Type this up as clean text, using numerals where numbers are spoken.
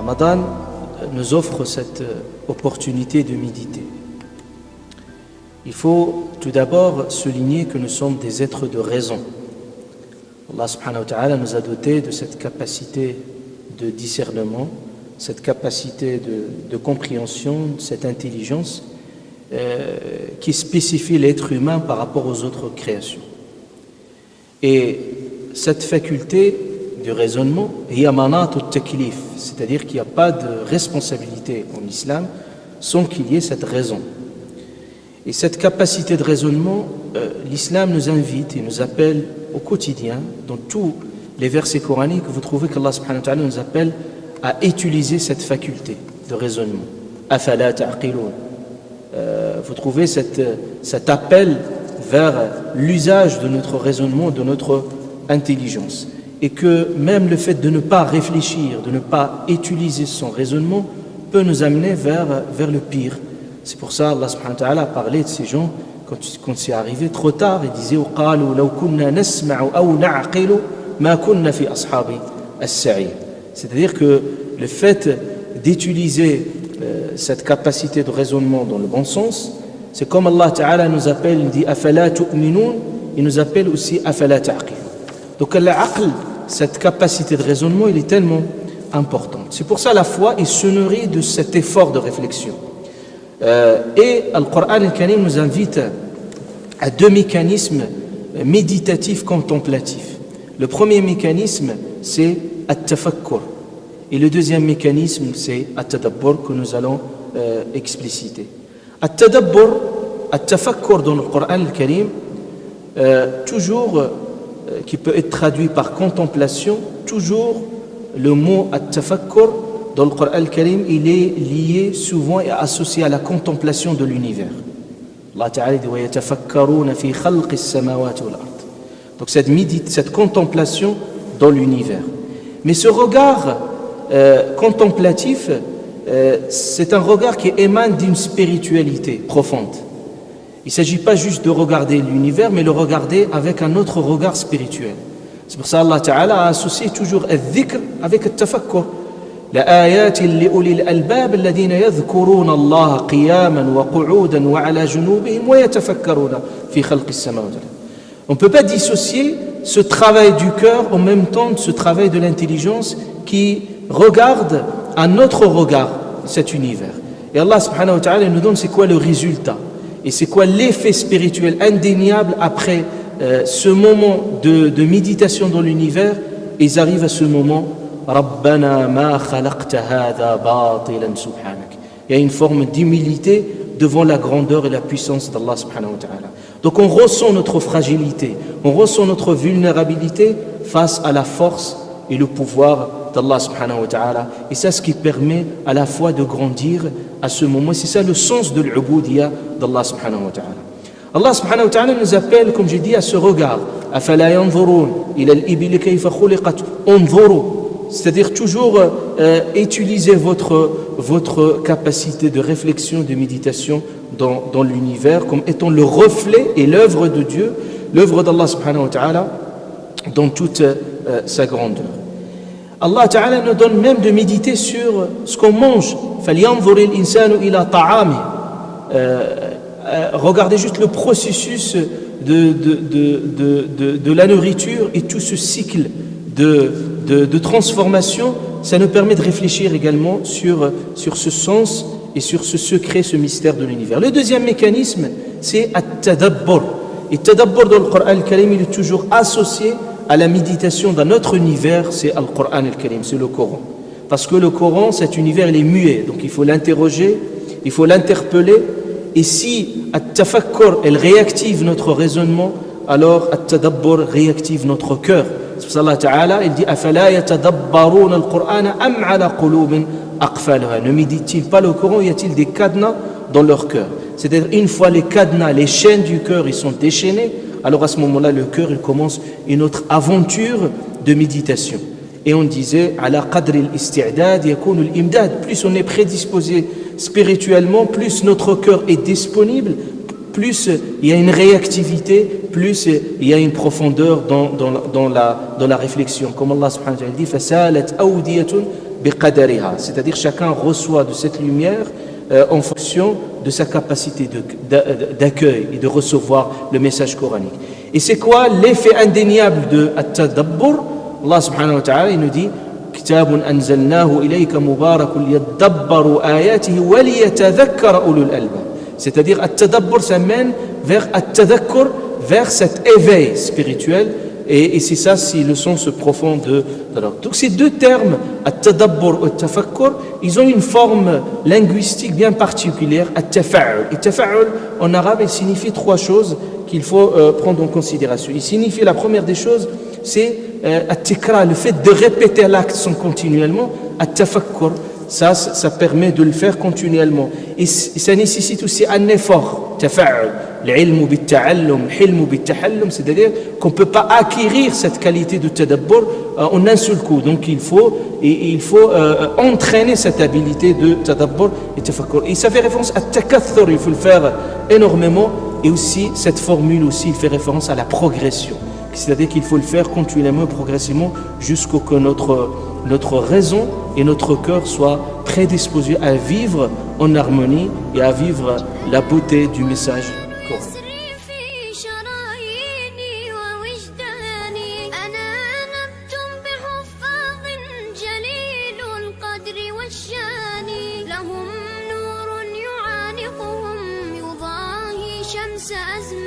Ramadan nous offre cette opportunité de méditer. Il faut tout d'abord souligner que nous sommes des êtres de raison. Allah subhanahu wa ta'ala nous a dotés de cette capacité de discernement, cette capacité de compréhension, cette intelligence qui spécifie l'être humain par rapport aux autres créations. Et cette faculté de raisonnement, c'est-à-dire qu'il n'y a pas de responsabilité en islam sans qu'il y ait cette raison. Et cette capacité de raisonnement, l'islam nous invite et nous appelle au quotidien, dans tous les versets coraniques, vous trouvez qu'Allah subhanahu wa ta'ala nous appelle à utiliser cette faculté de raisonnement. Afala ta'qilun. Vous trouvez cet appel vers l'usage de notre raisonnement, de notre intelligence. Et que même le fait de ne pas réfléchir, de ne pas utiliser son raisonnement, peut nous amener vers le pire. C'est pour ça Allah subhanahu wa ta'ala a parlé de ces gens quand c'est arrivé trop tard. Il disait وَقَالُوا لَوْ كُنَّا نَسْمَعُ أَوْ نَعْقِلُ مَا كُنَّا فِي أَصْحَابِ السَّعِيرِ. C'est-à-dire que le fait d'utiliser cette capacité de raisonnement dans le bon sens, c'est comme Allah Ta'ala nous appelle, il dit أَفَلَا تُؤْمِنُونَ, il nous appelle aussi أَفَلَا تَعْقِلُونَ. Donc l'aql, cette capacité de raisonnement, il est tellement importante. C'est pour ça la foi, il se nourrit de cet effort de réflexion. Et le Coran al-Karim nous invite à deux mécanismes méditatifs contemplatifs. Le premier mécanisme, c'est at-tafakkur. Et le deuxième mécanisme, c'est at-tadabbur que nous allons expliciter. At-tadabbur, at-tafakkur dans le Coran al-Karim, toujours qui peut être traduit par contemplation, toujours le mot at-tafakkur dans le Coran al-Karim, il est lié souvent et associé à la contemplation de l'univers. Allah Ta'ala dit وَيَتَفَكَّرُونَ فِي خَلْقِ السَّمَاوَاتِ وَالْأَرْضِ. Donc cette contemplation dans l'univers. Mais ce regard contemplatif, c'est un regard qui émane d'une spiritualité profonde. Il ne s'agit pas juste de regarder l'univers, mais le regarder avec un autre regard spirituel. C'est pour ça qu'Allah Ta'ala a associé toujours al-dhikr avec le tafakkur. لآيات لأولي الألباب الذين يذكرون الله قياما وقعودا وعلى جنوبهم ويتفكرون في خلق السماوات والأرض. On ne peut pas dissocier ce travail du cœur en même temps de ce travail de l'intelligence qui regarde un autre regard cet univers. Et Allah subhanahu wa ta'ala nous donne c'est quoi le résultat et c'est quoi l'effet spirituel indéniable après ce moment de méditation dans l'univers. Ils arrivent à ce moment Rabbana ma khalaqta hadha batilan subhanak. Il y a une forme d'humilité devant la grandeur et la puissance d'Allah subhanahu wa ta'ala. Donc on ressent notre fragilité, on ressent notre vulnérabilité face à la force et le pouvoir d'Allah subhanahu wa ta'ala. Et c'est ce qui permet à la fois de grandir à ce moment. C'est ça le sens de l'ubudiyya d'Allah subhanahu wa ta'ala. Allah subhanahu wa ta'ala nous appelle, comme je dis, à ce regard. Afala yanzurun ila al-ibili kayfa khuliqat. Unzuru. C'est-à-dire toujours utiliser votre capacité de réflexion, de méditation dans l'univers comme étant le reflet et l'œuvre de Dieu, l'œuvre d'Allah subhanahu wa ta'ala dans toute sa grandeur. Allah ta'ala nous donne même de méditer sur ce qu'on mange. فَلْيَنْظُرِ الْإِنسَانُ إِلَى طَعَامِهِ. Regardez juste le processus de la nourriture et tout ce cycle de transformation, ça nous permet de réfléchir également sur ce sens et sur ce secret, ce mystère de l'univers. Le deuxième mécanisme, c'est at-tadabbur. Et tadabbur dans le Coran al-Karim, il est toujours associé à la méditation d'un autre univers, c'est le Coran al-Karim, c'est le Coran. Parce que le Coran, cet univers, il est muet, donc il faut l'interroger, il faut l'interpeller. Et si at-tafakkur, elle réactive notre raisonnement, alors at-tadabbur réactive notre cœur. C'est pour ça Allah Ta'ala, il dit أَفَلَا يَتَدَبَّرُونَ الْقُرْآنَ أَمْ عَلَى قُلُوبٍ أَقْفَالُهَا. Ne méditent-ils pas le Coran, y a-t-il des cadenas dans leur cœur? C'est-à-dire une fois les cadenas, les chaînes du cœur, ils sont déchaînés, alors à ce moment-là, le cœur, il commence une autre aventure de méditation. Et on disait على قدر الاستعداد يكون الإمداد. Plus on est prédisposé spirituellement, plus notre cœur est disponible, plus il y a une réactivité, plus il y a une profondeur dans la réflexion. Comme Allah subhanahu wa ta'ala dit فَسَالَتْ أَوْدِيَةٌ بقدرها, c'est-à-dire chacun reçoit de cette lumière en fonction de sa capacité d'accueil et de recevoir le message coranique. Et c'est quoi l'effet indéniable de at-tadabbur? Allah subhanahu wa ta'ala, il nous dit كتاب أنزلناه إليك مبارك ليدبروا آياته وليتذكر أولو الألباب. C'est-à-dire at-tadabbur, ça mène vers at-tadhakkur, vers cet éveil spirituel. Et c'est ça, c'est le sens profond de donc ces deux termes, at-tadabbur et at-tafakkur, ils ont une forme linguistique bien particulière, at-tafa'ul. Et tafa'ul, en arabe, il signifie trois choses qu'il faut prendre en considération. Il signifie, la première des choses, c'est at-tikra, le fait de répéter l'acte continuellement. At-tafakkur, ça permet de le faire continuellement. Et ça nécessite aussi un effort, tafa'ul. L'ilm bit-ta'allum, hilm bit-tahallum, c'est-à-dire qu'on ne peut pas acquérir cette qualité de tadabbur en un seul coup. Donc il faut entraîner cette habilité de tadabbur et tafakkur. Et ça fait référence à takathur, il faut le faire énormément. Et aussi, cette formule aussi, il fait référence à la progression. C'est-à-dire qu'il faut le faire continuellement, progressivement, jusqu'à ce que notre raison et notre cœur soient prédisposés à vivre en harmonie et à vivre la beauté du message coranique. شمس أزمان